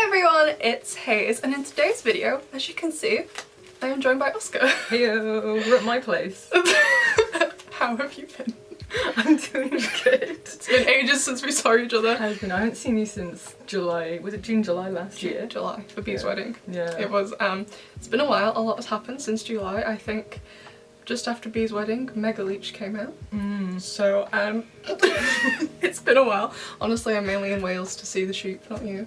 everyone, it's Haze, and in today's video, as you can see, I am joined by Oska. Heyo, we're at my place. How have you been? I'm doing good. It's been ages since we saw each other. I haven't seen you since July. Was it June, July last year? July, for Bee's wedding. Yeah. It was, it's been a while, a lot has happened since July. I think just after Bee's wedding, Mega Leech came out. So, it's been a while. Honestly, I'm mainly in Wales to see the sheep, not you.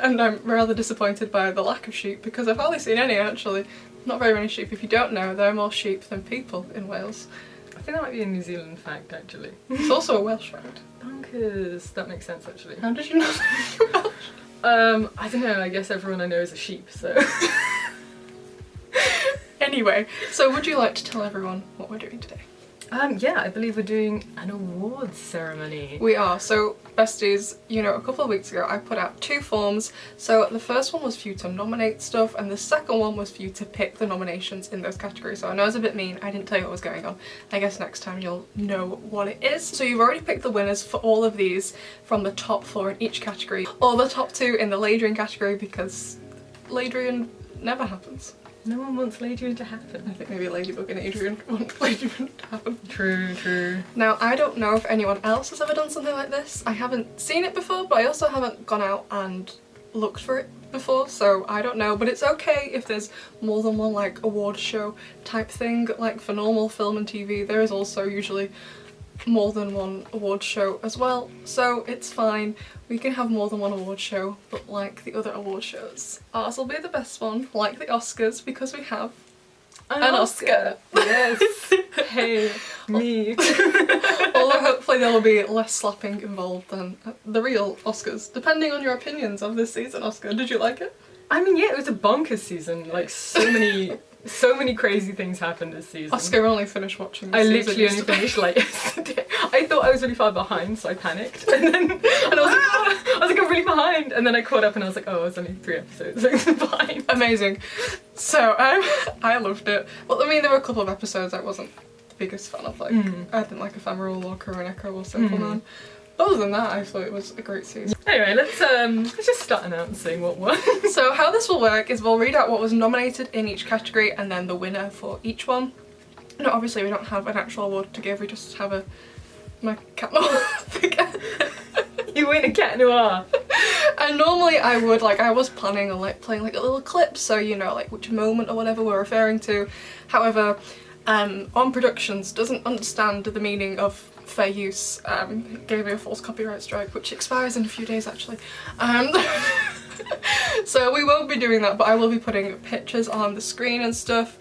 And I'm rather disappointed by the lack of sheep because I've hardly seen any actually. Not very many sheep. If you don't know, there are more sheep than people in Wales. I think that might be a New Zealand fact actually. It's also a Welsh fact. Bonkers. That makes sense actually. How did you know Welsh? I don't know, I guess everyone I know is a sheep, so. Anyway, so would you like to tell everyone what we're doing today? Yeah, I believe we're doing an awards ceremony. We are. So, besties, you know, a couple of weeks ago I put out 2 forms. So the first one was for you to nominate stuff and the second one was for you to pick the nominations in those categories. So I know it's a bit mean, I didn't tell you what was going on. I guess next time you'll know what it is. So you've already picked the winners for all of these from the top 4 in each category, or the top 2 in the Ladrian category because Ladrian never happens. No one wants Ladrian to happen. I think maybe Ladybug and Adrian want Ladrian to happen. True, true. Now, I don't know if anyone else has ever done something like this. I haven't seen it before, but I also haven't gone out and looked for it before, so I don't know. But it's okay if there's more than one like award show type thing. Like for normal film and TV, there is also usually more than one award show as well, so it's fine. We can have more than one award show, but like the other award shows, ours will be the best one, like the Oscars, because we have an Oscar. Yes. Hey, me. Although hopefully there will be less slapping involved than the real Oscars, depending on your opinions of this season. Oscar, did you like it? I mean, yeah, it was a bonkers season. Like so many crazy things happened this season. Oscar only finished watching this I season literally only finished like yesterday. I thought I was really far behind, so I panicked, and I was like, I'm really behind, and then I caught up and I was like, oh, I was only 3 episodes behind. Amazing. So I loved it. Well, I mean, there were a couple of episodes I wasn't the biggest fan of. Like I didn't like Ephemeral or Kuroneko or Simple Man. But other than that, I thought it was a great season. Anyway, let's just start announcing what won. So how this will work is we'll read out what was nominated in each category and then the winner for each one. No, obviously we don't have an actual award to give, we just have my cat noir figure. You win a cat noir. And normally I would, like, I was planning on like playing like a little clip so you know like which moment or whatever we're referring to. However, On Productions doesn't understand the meaning of fair use. It gave me a false copyright strike, which expires in a few days actually. So we won't be doing that, but I will be putting pictures on the screen and stuff.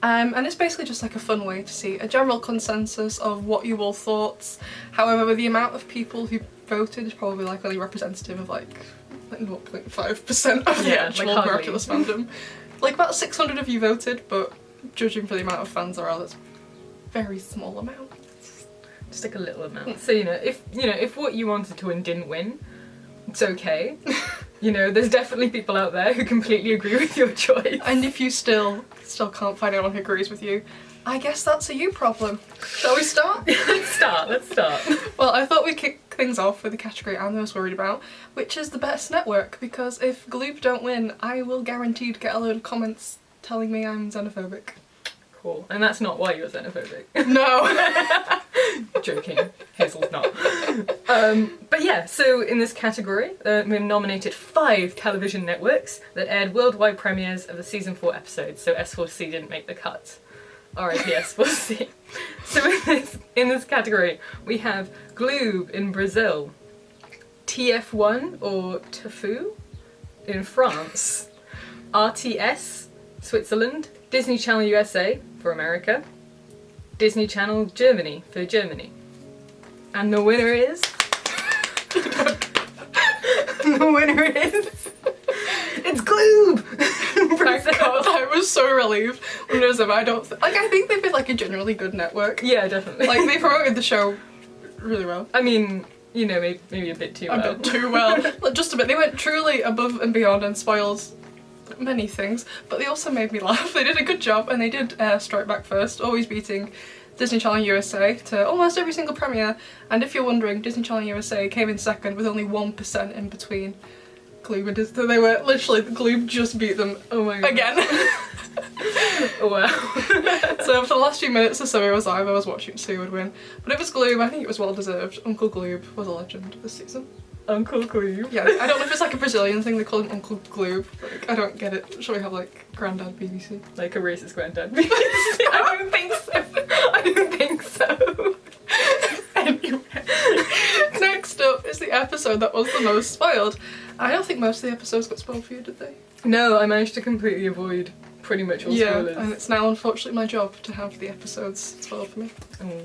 And it's basically just like a fun way to see a general consensus of what you all thought. However, the amount of people who voted is probably like only representative of like 0.5% of the actual like Miraculous fandom. Like about 600 of you voted, but judging for the amount of fans there are, that's a very small amount. Just like a little amount. So if what you wanted to win didn't win, it's okay. You know, there's definitely people out there who completely agree with your choice. And if you still can't find anyone who agrees with you, I guess that's a you problem. Shall we start? Let's start. Well, I thought we'd kick things off with the category I'm most worried about, which is the best network, because if Gloop don't win, I will guaranteed get a load of comments telling me I'm xenophobic. Cool. And that's not why you're xenophobic. No! Joking. Hazel's not. But yeah, so in this category, we've nominated 5 television networks that aired worldwide premieres of the season 4 episodes, so S4C didn't make the cut. R.I.P. S4C. So in this category, we have Gloob in Brazil, TF1 or TF1 in France, RTS Switzerland, Disney Channel USA for America, Disney Channel Germany for Germany. And the winner is... It's Gloob! Thank God, I was so relieved when it was them. I think they've been like a generally good network. Yeah, definitely. Like, they promoted the show really well. I mean, you know, maybe a bit too well. A bit too well. Like, just a bit. They went truly above and beyond and spoiled many things, but they also made me laugh. They did a good job, and they did strike back first, always beating Disney Channel USA to almost every single premiere. And if you're wondering, Disney Channel USA came in second with only 1% in between Gloob and so they were literally, Gloob just beat them Oh my god. again. Oh wow. So for the last few minutes or so I was live, I was watching Sue would win. But it was Gloob, I think it was well deserved. Uncle Gloob was a legend this season. Uncle Gloob. Yeah, I don't know if it's like a Brazilian thing, they call him Uncle Gloob. Like, I don't get it. Shall we have like Grandad BBC? Like a racist granddad. I don't think so. I don't think so. Anyway, next up is the episode that was the most spoiled. I don't think most of the episodes got spoiled for you, did they? No, I managed to completely avoid pretty much all spoilers. Yeah, and it's now unfortunately my job to have the episodes spoiled for me. Oh.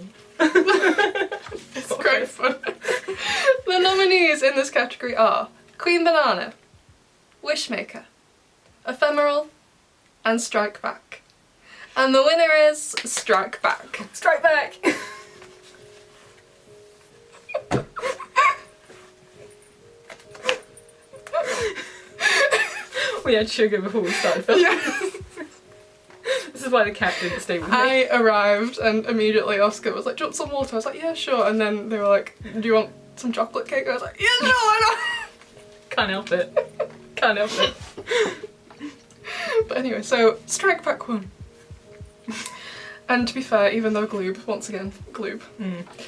It's great fun. The nominees in this category are Queen Banana, Wishmaker, Ephemeral, and Strike Back. And the winner is Strike Back. Strike back! We had sugar before we started filming. Yeah. This is why the cat didn't stay with me. I arrived and immediately Oska was like, do you want some water? I was like, yeah, sure. And then they were like, do you want some chocolate cake? I was like, yeah, sure, why not? Can't help it. Can't help it. But anyway, so Strike Back won. And to be fair, even though Gloob, once again, Gloob,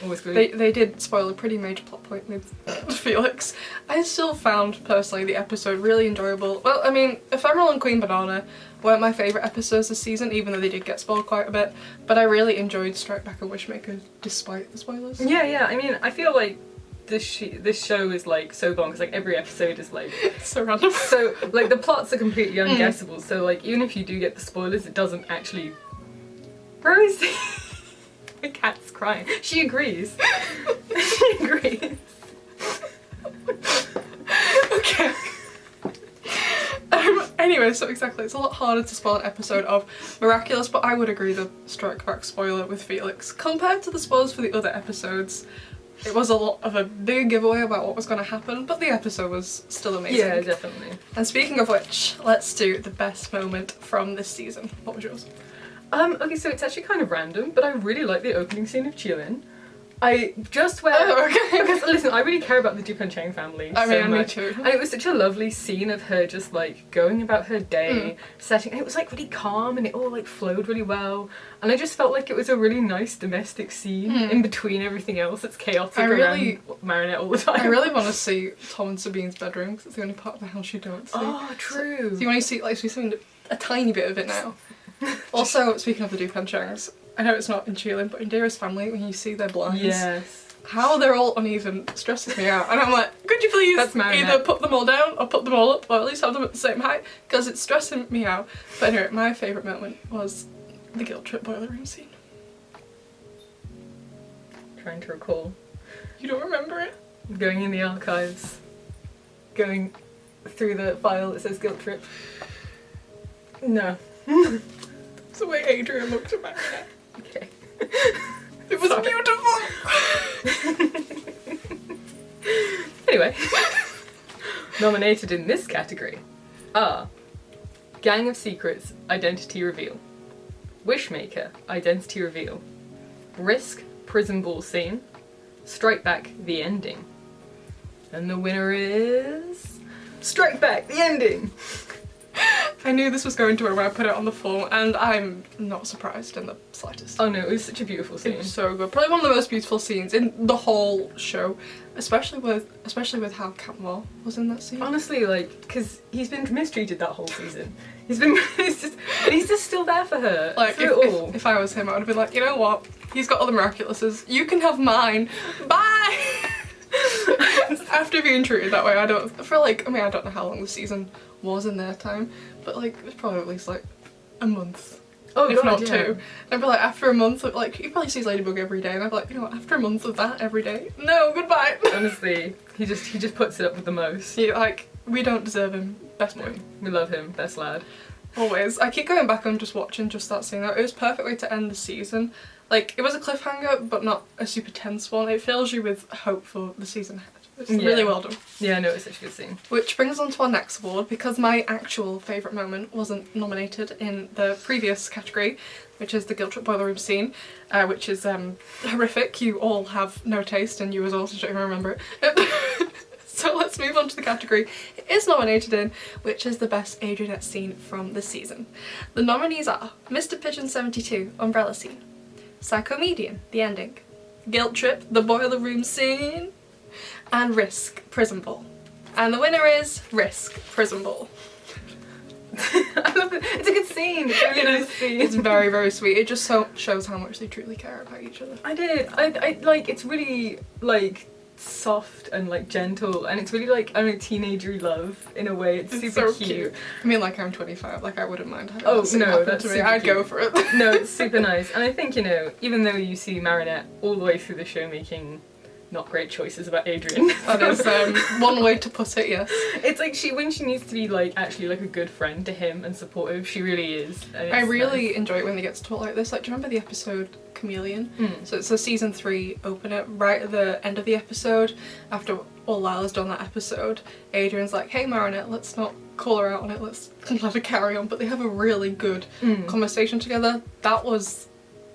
Always good. they did spoil a pretty major plot point with Felix, I still found, personally, the episode really enjoyable. Well, I mean, Ephemeral and Queen Banana weren't my favourite episodes this season, even though they did get spoiled quite a bit, but I really enjoyed Strike Back and Wishmaker despite the spoilers. Yeah, I mean, I feel like this show is like so long because like every episode is like So random. so like the plots are completely unguessable, so like even if you do get the spoilers, it doesn't actually. Rosie! The cat's crying. She agrees. She agrees. Okay. Anyway, so exactly, it's a lot harder to spoil an episode of Miraculous, but I would agree the Strike Back spoiler with Felix, compared to the spoilers for the other episodes, it was a lot of a big giveaway about what was going to happen, but the episode was still amazing. Yeah, definitely. And speaking of which, let's do the best moment from this season. What was yours? Okay, so it's actually kind of random, but I really like the opening scene of Chilin. I just went because listen, I really care about the Dupan Chang family. I mean, so me much. too. And it was such a lovely scene of her just like going about her day, setting. And it was like really calm, and it all like flowed really well. And I just felt like it was a really nice domestic scene in between everything else that's chaotic around Marinette all the time. I really want to see Tom and Sabine's bedroom because it's the only part of the house you don't see. Oh, true. So you want to see like a tiny bit of it now. Also, speaking of the Dupan Changs, I know it's not in Chilin, but in Dearest Family, when you see their blinds, Yes. how they're all uneven stresses me out. And I'm like, could you please That's Marinette. either put them all down or put them all up, or at least have them at the same height, because it's stressing me out. But anyway, my favourite moment was the guilt trip boiler room scene. Trying to recall. You don't remember it? Going in the archives. Going through the file that says guilt trip. No. It's the way Adrian looked at Marinette. Okay. It was Sorry. beautiful! Anyway. Nominated in this category are Gang of Secrets, Identity Reveal, Wishmaker, Identity Reveal, Risk, Prison Ball Scene, Strike Back, The Ending. And the winner is... Strike Back, The Ending! I knew this was going to win when I put it on the form, and I'm not surprised in the slightest. Oh no, it was such a beautiful It scene. was so good. Probably one of the most beautiful scenes in the whole show, especially with how Catmull was in that scene. Honestly, like, because he's been mistreated that whole season. He's just still there for her. Like, through it all. if I was him, I would have been like, you know what? He's got all the Miraculouses. You can have mine. Bye! After being treated that way, I don't know how long the season was in their time, but like, it was probably at least like a month. Oh, if God, not yeah. two. I'd be like, after a month of, like, he probably sees Ladybug every day, and I'd be like, you know what, after a month of that every day, no, goodbye. Honestly, he just puts it up with the most. Yeah, like, we don't deserve him. Best boy. We love him, best lad. Always. I keep going back and just watching just that scene though. It was a perfect way to end the season. Like, it was a cliffhanger, but not a super tense one. It fills you with hope for the season ahead. It's really well done. Yeah, no, it's such a good scene. Which brings us on to our next award, because my actual favourite moment wasn't nominated in the previous category, which is the guilt trip boiler room scene, which is horrific. You all have no taste, and you as well don't even remember it. So let's move on to the category it is nominated in, which is the best Adrianette scene from the season. The nominees are Mr. Pigeon 72, Umbrella Scene, Psychomedian, the ending, Guilt Trip, the boiler room scene, and Risk, Prison Ball. And the winner is Risk, Prison Ball. I love it. It's a good scene. It's a really nice scene. It's very, very sweet. It just shows how much they truly care about each other. I like, it's really, like, soft and, like, gentle, and it's really, like, I don't know, teenagery love, in a way. It's super so cute. I mean, like, I'm 25, like, I wouldn't mind having that scene happen to me. I'd go for it. No, it's super nice. And I think, you know, even though you see Marinette all the way through the show making not great choices about Adrian. That is one way to put it, yes. It's like when she needs to be like actually like a good friend to him and supportive, she really is. I really enjoy it when they get to talk like this. Like, do you remember the episode Chameleon? So it's a season 3 opener. Right at the end of the episode, after all Lila's done that episode, Adrian's like, hey Marinette, let's not call her out on it, let's let her carry on. But they have a really good conversation together.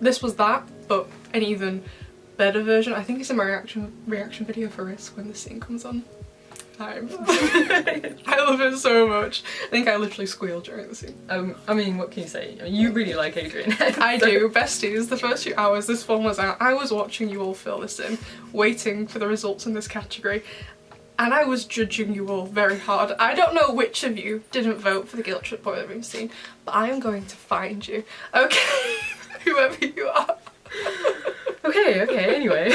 This was that, but an even better version. I think it's in my reaction video for Risk when the scene comes on. I love it so much. I think I literally squealed during the scene. I mean, what can you say? I mean, you really like Adrian. I do. Besties, the first few hours this one was out, I was watching you all fill this in, waiting for the results in this category, and I was judging you all very hard. I don't know which of you didn't vote for the Guilt Trip boiler room scene, but I am going to find you, okay? Whoever you are. Okay, anyway.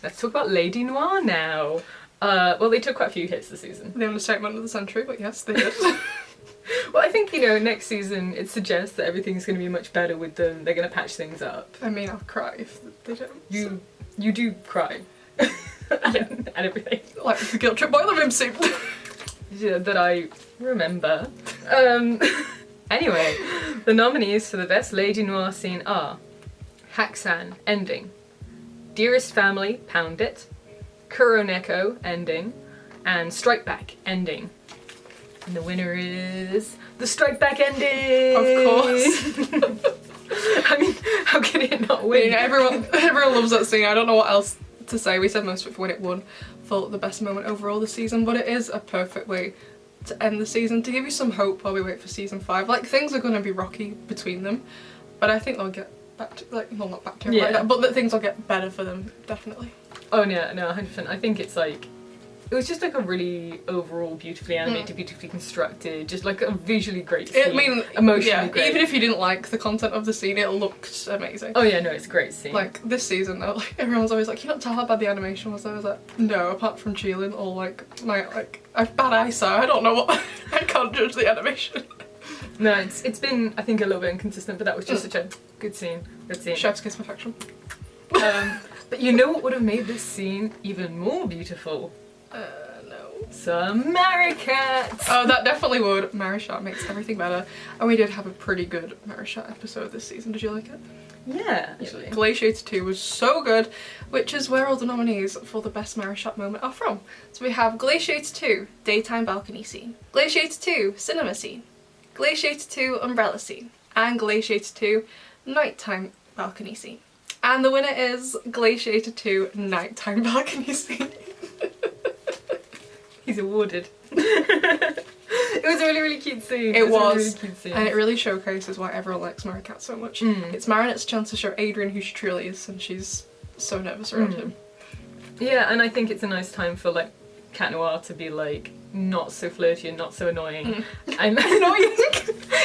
Let's talk about Lady Noir now. Well, they took quite a few hits this season. The understatement of the century, but yes, they did. Well, I think, you know, next season it suggests that everything's going to be much better with them. They're going to patch things up. I mean, I'll cry if they don't. You do cry. and everything. Like the Guilt Trip boiler room scene. Yeah, that I remember. Anyway, the nominees for the best Lady Noir scene are Haxan, ending, Dearest Family, Pound It, Kuroneko, ending, and Strike Back, ending. And the winner is the Strike Back ending! Of course. I mean, how can it not win? I mean, everyone loves that scene. I don't know what else to say. We said most of it when it won for the best moment overall this season, but it is a perfect way to end the season, to give you some hope while we wait for season 5. Like, things are going to be rocky between them, but I think they'll get back to, like, well, not back to it like that, but that things will get better for them, definitely. Oh yeah, no, 100%. I think it's like, it was just like a really overall beautifully animated, beautifully constructed, just like a visually great scene. I mean, emotionally great. Even if you didn't like the content of the scene, it looked amazing. Oh yeah, no, it's a great scene. Like, this season though, like, everyone's always like, you don't tell how bad the animation was. I was like, no, apart from Cheelin or like, I have bad eyesight, I don't know what, I can't judge the animation. No, it's been, I think, a little bit inconsistent, but that was just such a good scene. Good scene. Chef's kiss perfection. But you know what would have made this scene even more beautiful? No. Some Maricats! Oh, that definitely would. Marishat makes everything better. And we did have a pretty good Marishat episode this season. Did you like it? Yeah, actually. Glaciator 2 was so good, which is where all the nominees for the best Marishat moment are from. So we have Glaciator 2, Daytime Balcony Scene, Glaciator 2, Cinema Scene, Glaciator 2, Umbrella Scene, and Glaciator 2, Nighttime Balcony Scene. And the winner is Glaciator 2, Nighttime Balcony Scene. He's awarded. It was a really, really cute scene. It was, a really cute scene. And it really showcases why everyone likes Maricat so much. It's Marinette's chance to show Adrian who she truly is, and she's so nervous around him. Yeah, and I think it's a nice time for like Cat Noir to be like not so flirty and not so annoying. I'm annoying.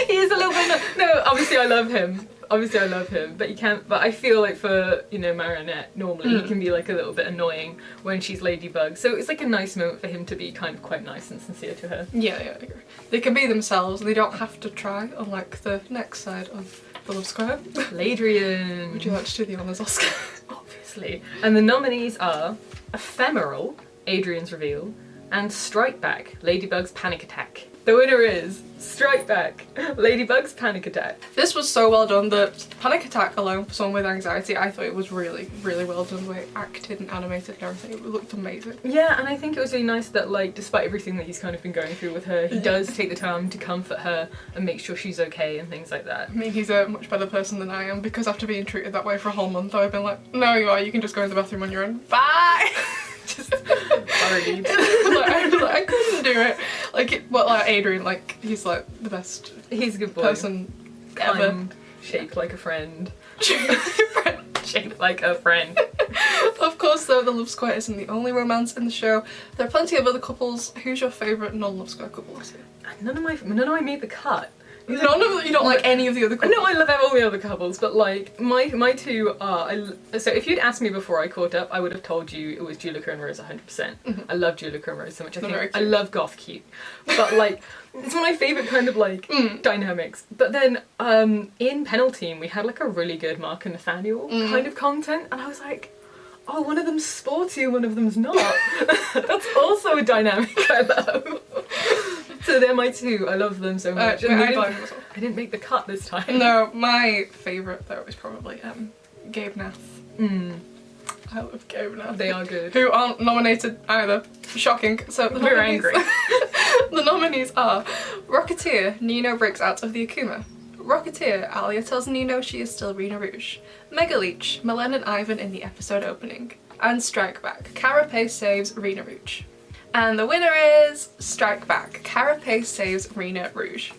He is a little bit. No, obviously I love him. But you can't. But I feel like for, you know, Marinette, normally he can be like a little bit annoying when she's Ladybug. So it's like a nice moment for him to be kind of quite nice and sincere to her. Yeah, I agree. They can be themselves. They don't have to try. Unlike the next side of the Love Square. Ladrian. Would you like to do the honours, Oska? Obviously. And the nominees are Ephemeral, Adrian's Reveal, and Strike Back, Ladybug's Panic Attack. The winner is Strike Back, Ladybug's Panic Attack. This was so well done. The Panic Attack alone, for someone with anxiety, I thought it was really, really well done. The way it acted and animated and everything, it looked amazing. Yeah, and I think it was really nice that, like, despite everything that he's kind of been going through with her, he does take the time to comfort her and make sure she's okay and things like that. I mean, he's a much better person than I am, because after being treated that way for a whole month, I've been like, no you are, you can just go in the bathroom on your own. Bye! just parodied. I couldn't do it. Like Adrian, like he's like the best. He's a good boy. Person ever. Kind, shaped like a friend. Shaped like a friend. Of course, though, the Love Square isn't the only romance in the show. There are plenty of other couples. Who's your favourite non-Love Square couple? None of my made the cut. You don't like any of the other couples? No, I love all the other couples, but like my two are. So if you'd asked me before I caught up, I would have told you it was Julika and Rose 100%. Mm-hmm. I love Julika and Rose so much. I love goth cute, but like it's one of my favourite kind of like dynamics. But then in Penalty we had like a really good Mark and Nathaniel kind of content, and I was like, oh, one of them's sporty and one of them's not. That's also a dynamic I love. So they're my two. I love them so much. I didn't make the cut this time. No, my favourite though is probably Gabe Nath. I love Gabe Nath. They are good. Who aren't nominated either. Shocking. So we're angry. The nominees are Rocketeer, Nino breaks out of the Akuma. Rocketeer, Alia tells Nino she is still Rena Rouge. Mega Leech, Malen and Ivan in the episode opening. And Strike Back, Carapace saves Rena Rouge. And the winner is Strike Back, Carapace saves Rena Rouge.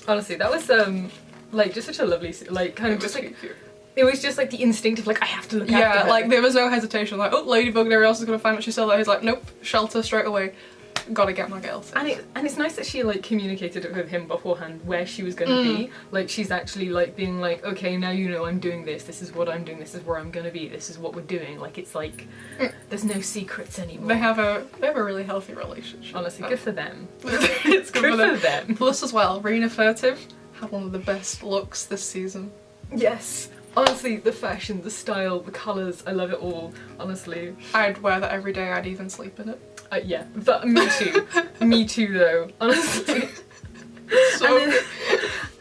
Honestly, that was like just such a lovely, like kind of just like cute. It was just like the instinct of like I have to look after her. Yeah, like there was no hesitation. Like, oh, Ladybug, everyone else is gonna find out she's still there. He's like, nope, shelter straight away. Gotta get my girl. And it's nice that she like communicated it with him beforehand where she was gonna be. Like she's actually like being like, okay, now you know I'm doing this. This is what I'm doing. This is where I'm gonna be. This is what we're doing. Like it's like there's no secrets anymore. They have a really healthy relationship. Honestly, good for them. It's good for them. them. Plus as well, Rena Furtive had one of the best looks this season. Yes. Honestly, the fashion, the style, the colours, I love it all, honestly. I'd wear that every day, I'd even sleep in it. Yeah, but me too. Me too though, honestly.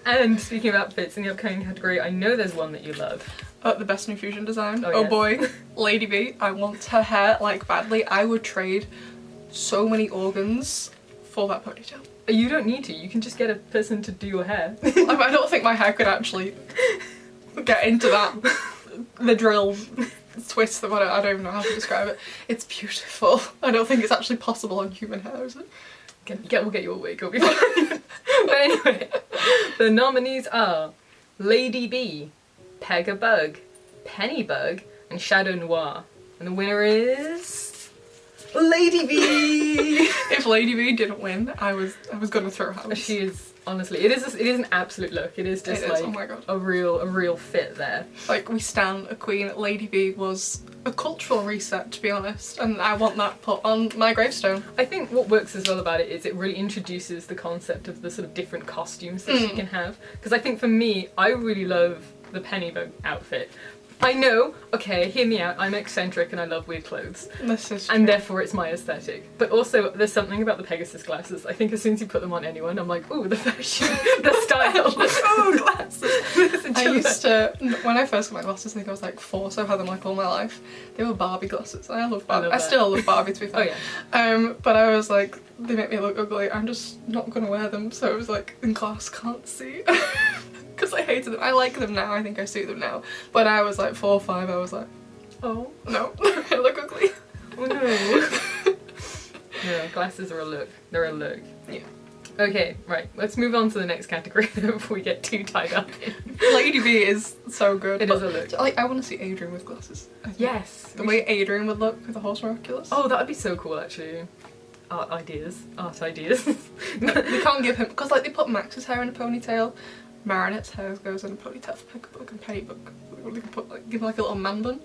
And speaking of outfits in the upcoming category, I know there's one that you love. The best new fusion design. Oh, oh yes. Boy, Lady B. I want her hair like badly. I would trade so many organs for that ponytail. You don't need to, you can just get a person to do your hair. I don't think my hair could actually get into that. The drill twist, I don't even know how to describe it. It's beautiful. I don't think it's actually possible on human hair, is it? We'll get you a wig, it'll be fine. But anyway, the nominees are Lady B, Pegabug, Pennybug, and Shadow Noir. And the winner is Lady B. If Lady B didn't win, I was gonna throw hands. She is honestly, it is an absolute look. It is just like oh my God. a real fit there. Like we stan a queen. Lady B was a cultural reset, to be honest, and I want that put on my gravestone. I think what works as well about it is it really introduces the concept of the sort of different costumes that she can have. Because I think for me, I really love the Pennybug outfit. I know, okay, hear me out, I'm eccentric and I love weird clothes. This is true. And therefore it's my aesthetic. But also, there's something about the Pegasus glasses. I think as soon as you put them on anyone, I'm like, ooh, the fashion, the style. Oh, glasses! I used to, when I first got my glasses, I think I was like 4, so I've had them like all my life. They were Barbie glasses, and I love Barbie. I still love Barbie, to be fair. Oh yeah. But I was like, they make me look ugly, I'm just not gonna wear them, so it was like, in class, can't see. Because I hated them. I like them now, I think I suit them now. But I was like 4 or 5, I was like, oh, no, I look ugly. Oh no. No, glasses are a look. They're a look. Yeah. Okay, right, let's move on to the next category before we get too tied up in. Lady B is so good. It is a look. Like, I want to see Adrian with glasses. Yes. The way Adrian would look with the horse Miraculous. Oh, that would be so cool actually. Art ideas. They can't give him, because like they put Max's hair in a ponytail, Marinette's hair goes in a ponytail for Pegabug and Pennybug. They can put like, give him like a little man bun.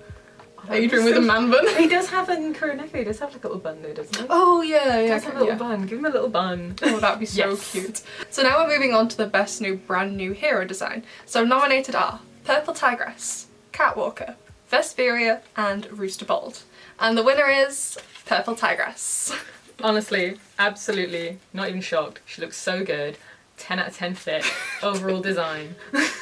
Adrian with a man bun. He does have in Kuroneko, he does have like a little bun though, doesn't he? Oh yeah, He does have a little bun. Give him a little bun. Oh, that'd be so cute. So now we're moving on to the best new brand new hero design. So nominated are Purple Tigress, Catwalker, Vesperia, and Rooster Bold. And the winner is Purple Tigress. Honestly, absolutely, not even shocked. She looks so good. 10 out of 10 fit, overall design.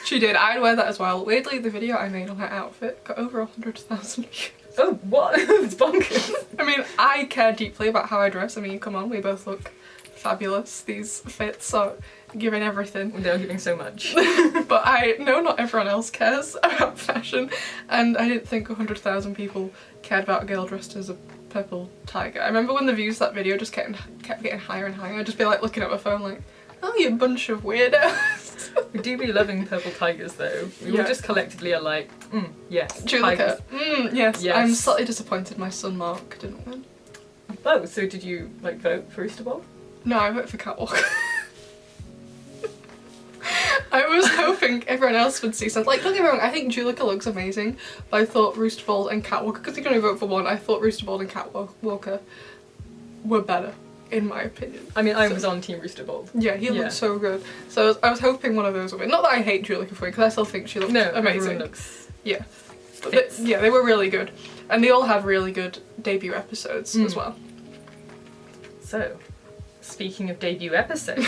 She did, I'd wear that as well. Weirdly, the video I made on her outfit got over 100,000 views. Oh, what? It's bonkers. I mean, I care deeply about how I dress. I mean, come on, we both look fabulous. These fits are giving everything. They're giving so much. But I know not everyone else cares about fashion, and I didn't think 100,000 people cared about a girl dressed as a Purple Tiger. I remember when the views of that video just kept getting higher and higher. I'd just be like looking at my phone like, oh, you bunch of weirdos. We do be loving purple tigers though. We all just collectively are like, yes, Julica, tigers. yes. I'm slightly disappointed my son Mark didn't win. Oh, so did you like vote for Rooster Bowl? No, I voted for Catwalk. I was hoping everyone else would see something. Like, don't get me wrong, I think Julica looks amazing, but I thought Rooster Bowl and Catwalker, because you can only vote for one, I thought Rooster Bowl and Catwalker were better, in my opinion. I mean, I was on Team Rooster Bowl. Yeah, he looked so good. So I was hoping one of those would win. Not that I hate Julica for it, because I still think she looks amazing. Looks yeah. But they were really good. And they all had really good debut episodes as well. So, speaking of debut episodes,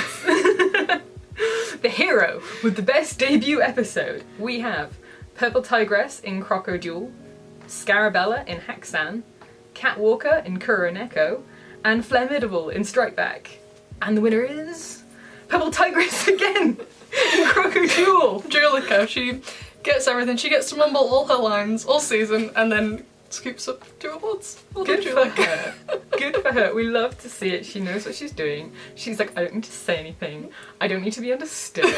the hero with the best debut episode, we have Purple Tigress in Crocodile, Scarabella in Haxan, Catwalker in Kuroneko, and Flammidable in Strike Back. And the winner is Purple Tigress again in Crocodile. Julica, she gets everything. She gets to mumble all her lines all season and then scoops up 2 awards. Well done, Julica. Good for her. We love to see it. She knows what she's doing. She's like, I don't need to say anything. I don't need to be understood.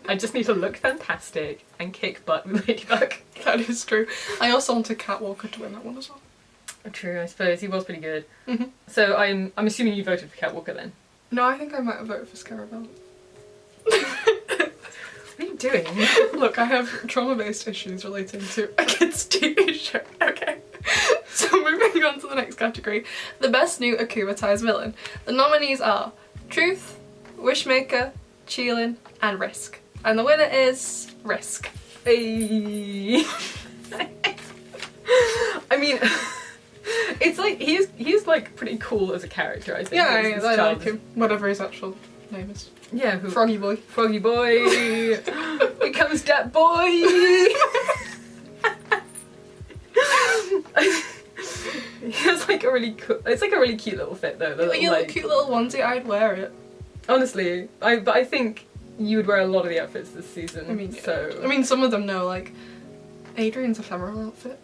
I just need to look fantastic and kick butt with Ladybug. That is true. I also wanted Catwalker to win that one as well. True, I suppose. He was pretty good. Mm-hmm. So I'm assuming you voted for Catwalker then? No, I think I might have voted for Scarabella. What are you doing? Look, I have trauma-based issues relating to a kid's TV show. Okay. So moving on to the next category, the best new Akumatized villain. The nominees are Truth, Wishmaker, Cheelin, and Risk. And the winner is Risk. Hey. I mean, it's like he's like pretty cool as a character, I think. Yeah, I like him. Whatever his actual name is. Yeah, Froggy Boy. Froggy Boy. Here comes that boy. He has like a really cool. It's like a really cute little fit though. The little cute little onesie. I'd wear it. Honestly, but I think you would wear a lot of the outfits this season. I mean, so. I mean, some of them know, like Adrian's ephemeral outfit.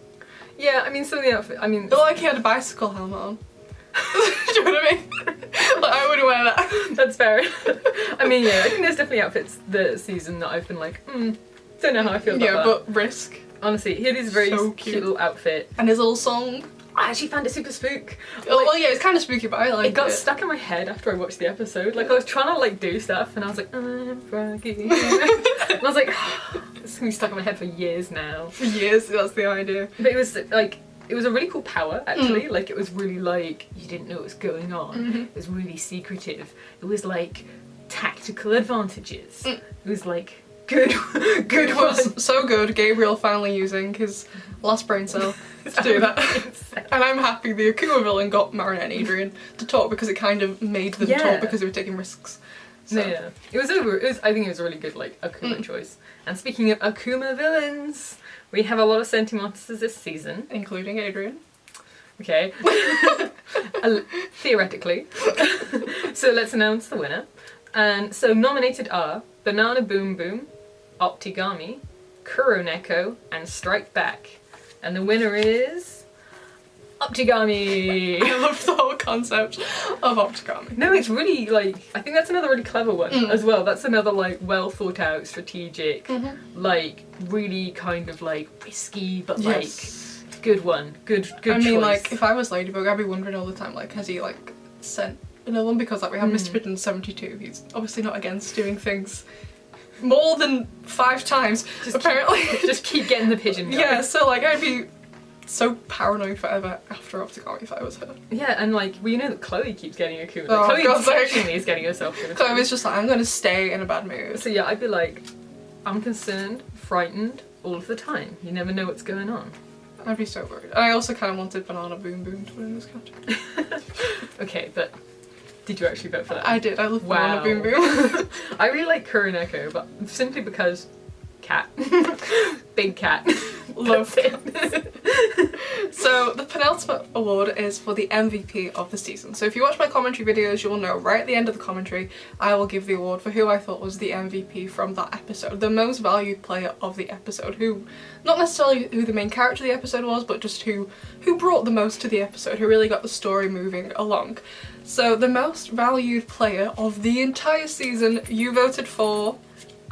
Yeah, I mean, some of the outfits. I mean, like he had a bicycle helmet on. Do you know what I mean? Like, I wouldn't wear that. That's fair. I mean, yeah, I think there's definitely outfits this season that I've been like, don't know how I feel about that. Yeah, but Risk. Honestly, he had his very cute little outfit. And his little song. I actually found it super spook. Well, yeah, it's kind of spooky, but I like it. It got stuck in my head after I watched the episode. Like, I was trying to, like, do stuff, and I was like, I'm Froggy. And I was like, it's gonna be stuck in my head for years now. For years, that's the idea. But it was, like, it was a really cool power, actually. Like, it was really, like, you didn't know what was going on. It was really secretive. It was, like, tactical advantages. It was, like, good It was so good, Gabriel finally using his last brain cell to do that. And I'm happy the Akuma villain got Marin and Adrian to talk because it kind of made them talk because they were taking risks. So. Yeah, I think it was a really good, like, Akuma choice. And speaking of Akuma villains, we have a lot of Sentimonsters this season. Including Adrian. Okay. Theoretically. So let's announce the winner. And so nominated are Banana Boom Boom, Optigami, Kuroneko, and Strike Back. And the winner is Optigami! I love the whole concept of Optigami. No, it's really, like, I think that's another really clever one as well. That's another, like, well thought out, strategic, like, really kind of, like, risky, but, like, good one. Good choice. I mean, like, if I was Ladybug, I'd be wondering all the time, like, has he, like, sent another one? Because, like, we have Mr. Pigeon 72. He's obviously not against doing things more than 5 times, apparently. Just keep getting the pigeon going. Yeah, so, like, I'd be so paranoid forever after Optigami if I was her. Yeah, and, like, well, you know that Chloe keeps getting Akuma. Oh, Chloe God, intentionally is getting herself Akuma. Chloe was just like, I'm gonna stay in a bad mood. So, yeah, I'd be like, I'm concerned, frightened, all of the time. You never know what's going on. I'd be so worried. And I also kind of wanted Banana Boom Boom to win this category. Okay, but did you actually vote for that? I did. I love Banana Boom Boom. I really like Kuroneko, but simply because cat. Big cat. Love it. So the penultimate award is for the MVP of the season. So if you watch my commentary videos, you will know right at the end of the commentary, I will give the award for who I thought was the MVP from that episode. The most valued player of the episode, who, not necessarily who the main character of the episode was, but just who brought the most to the episode, who really got the story moving along. So the most valued player of the entire season, you voted for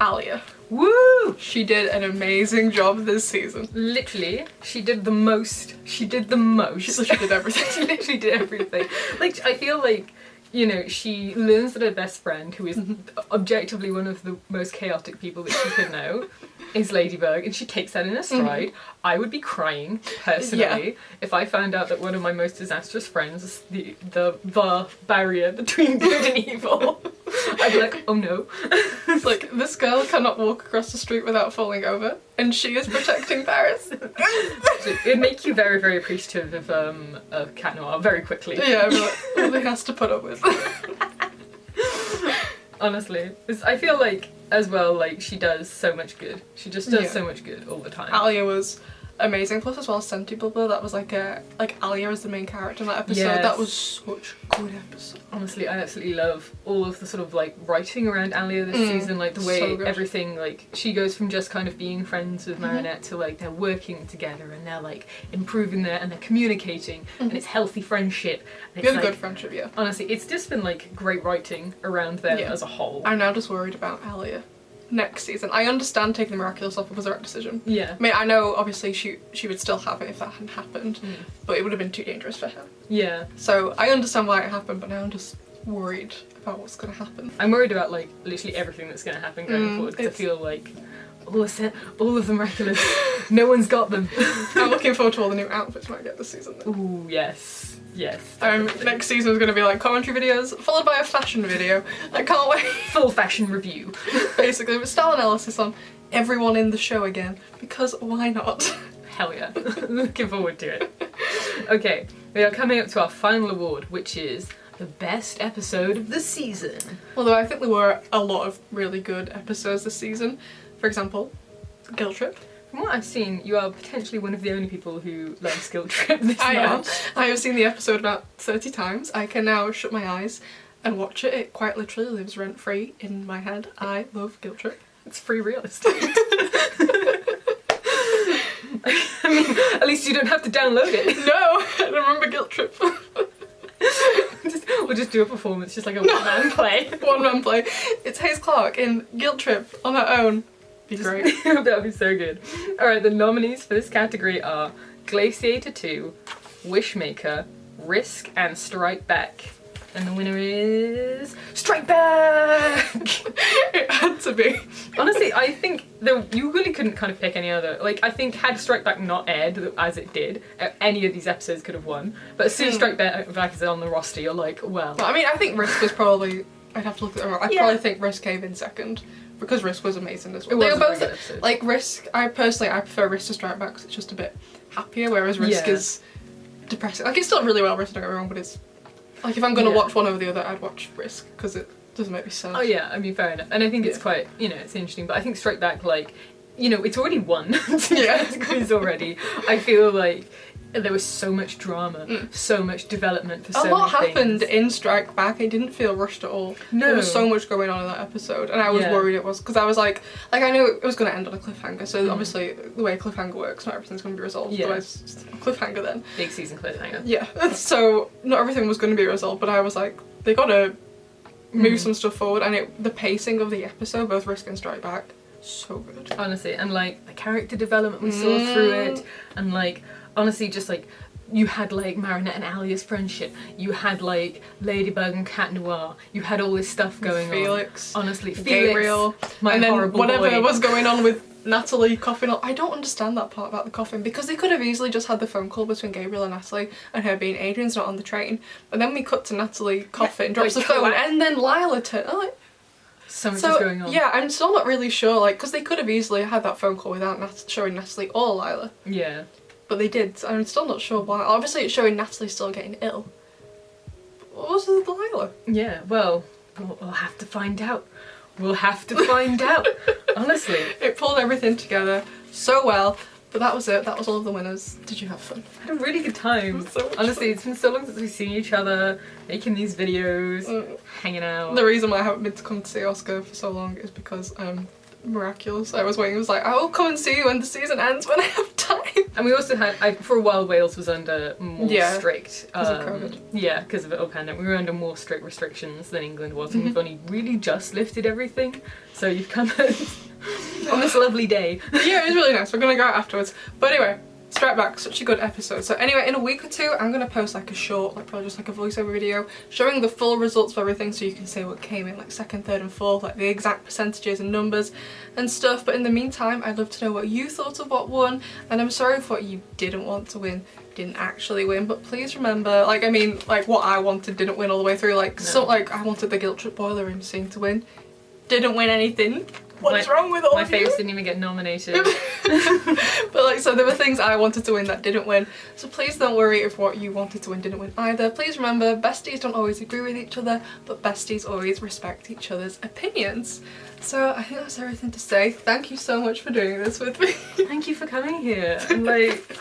Alia. Woo! She did an amazing job this season. Literally, she did the most. She did the most. She literally did everything. She literally did everything. Like, I feel like, you know, she learns that her best friend, who is objectively one of the most chaotic people that she could know, is Ladybug, and she takes that in her stride. I would be crying, personally, if I found out that one of my most disastrous friends is the barrier between good and evil. I'd be like, oh no. It's like, this girl cannot walk across the street without falling over, and she is protecting Paris. It'd make you very, very appreciative of Cat Noir very quickly. Yeah, but all he has to put up with. Honestly, I feel like, as well, like, she does so much good. She just does so much good all the time. Alia was amazing, plus as well Singto Conley, that was like Alia as the main character in that episode. Yes. That was such a good episode. Honestly, I absolutely love all of the sort of like writing around Alia this season, like the way everything, like, she goes from just kind of being friends with Marinette to like they're working together and they're like improving and they're communicating and it's healthy friendship. And It's good friendship, yeah. Honestly, it's just been like great writing around them as a whole. I'm now just worried about Alia next season. I understand taking the Miraculous off was the right decision. Yeah. I mean, I know obviously she would still have it if that hadn't happened, but it would have been too dangerous for her. Yeah. So I understand why it happened, but now I'm just worried about what's going to happen. I'm worried about like literally everything that's going to happen going forward, because I feel like all of the Miraculous, no one's got them. I'm looking forward to all the new outfits we might get this season then. Ooh, yes. Yes. Next season is going to be like commentary videos, followed by a fashion video. I can't wait. Full fashion review. Basically, with style analysis on everyone in the show again, because why not? Hell yeah. Looking forward to it. Okay, we are coming up to our final award, which is the best episode of the season. Although I think there were a lot of really good episodes this season. For example, Guilt Trip. From what I've seen, you are potentially one of the only people who loves Guilt Trip this I am. much. I have seen the episode about 30 times. I can now shut my eyes and watch it. It quite literally lives rent-free in my head. I love Guilt Trip. It's free real estate. I mean, at least you don't have to download it. No, I remember Guilt Trip. We'll just do a performance, just like a one-man play. One-man play. It's Haze Clark in Guilt Trip on her own. Be great. That would be so good. Alright, the nominees for this category are Glaciator 2, Wishmaker, Risk, and Strike Back. And the winner is... Strike Back! It had to be. Honestly, I think you really couldn't kind of pick any other. Like, I think had Strike Back not aired as it did, any of these episodes could have won. But as soon as Strike Back is on the roster, you're like, well... I mean, I think Risk was probably... I'd have to look at it. I'd probably think Risk came in second. Because Risk was amazing as well. They were both like Risk. I prefer Risk to Strike Back because it's just a bit happier, whereas Risk is depressing. Like, it's still really well written, don't get me wrong, but it's like if I'm gonna watch one over the other, I'd watch Risk because it doesn't make me sad. Oh yeah, I mean, fair enough. And I think it's quite, you know, it's interesting. But I think Strike Back, like, you know, it's already won categories already. I feel like there was so much drama, so much development for so many things. A lot happened in Strike Back. It didn't feel rushed at all. No. There was so much going on in that episode, and I was worried it was, because I was like I knew it was going to end on a cliffhanger, so obviously the way a cliffhanger works, not everything's going to be resolved, otherwise it's just a cliffhanger then. Big season cliffhanger. Yeah, so not everything was going to be resolved, but I was like, they got to move some stuff forward, and the pacing of the episode, both Risk and Strike Back, so good. Honestly, and like the character development we saw through it, and like honestly just like you had like Marinette and Alia's friendship, you had like Ladybug and Cat Noir, you had all this stuff going Felix, on. Honestly, Gabriel, my and then horrible whatever boy. was going on with Natalie coughing up. I don't understand that part about the coughing, because they could have easily just had the phone call between Gabriel and Natalie and her being Adrian's not on the train, but then we cut to Natalie coughing, drops the phone, and then Lila so much is going on. Yeah, I'm still not really sure, like, because they could have easily had that phone call without showing Natalie or Lila. Yeah. But they did. I'm still not sure why. Obviously it's showing Natalie still getting ill. What was with Lila? Yeah, well, we'll have to find out. We'll have to find out. Honestly. It pulled everything together so well. But that was it. That was all of the winners. Did you have fun? I had a really good time. So much Honestly, fun. it's been so long since we've seen each other, making these videos, hanging out. The reason why I haven't been to come to see Oska for so long is because Miraculous. I was waiting. It was like, I will come and see you when the season ends when I have time. And we also had, for a while, Wales was under more strict. Because of COVID. Yeah, because of the pandemic. We were under more strict restrictions than England was, and we've only really just lifted everything. So you've come on this lovely day. Yeah, it was really nice. We're gonna go out afterwards. But anyway, straight back, such a good episode. So anyway, in a week or two, I'm gonna post like a short, like probably just like a voiceover video showing the full results of everything, so you can see what came in, like second, third and fourth, like the exact percentages and numbers and stuff. But in the meantime, I'd love to know what you thought of what won, and I'm sorry if what you didn't want to win didn't actually win, but please remember, like, I mean, like what I wanted didn't win all the way through. Like, so like I wanted the guilt trip boiler room scene to win, didn't win anything. What's wrong with all my of you? face didn't even get nominated. But like, so there were things I wanted to win that didn't win, so please don't worry if what you wanted to win didn't win either. Please remember, besties don't always agree with each other, but besties always respect each other's opinions. So I think that's everything to say. Thank you so much for doing this with me. Thank you for coming here and like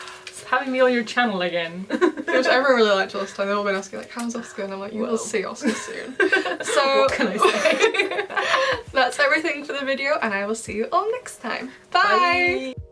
having me on your channel again. Which everyone really liked last time. They've all been asking like, how's Oska? And I'm like, you will see Oska soon. So what can I say? that's everything for the video, and I will see you all next time. Bye! Bye.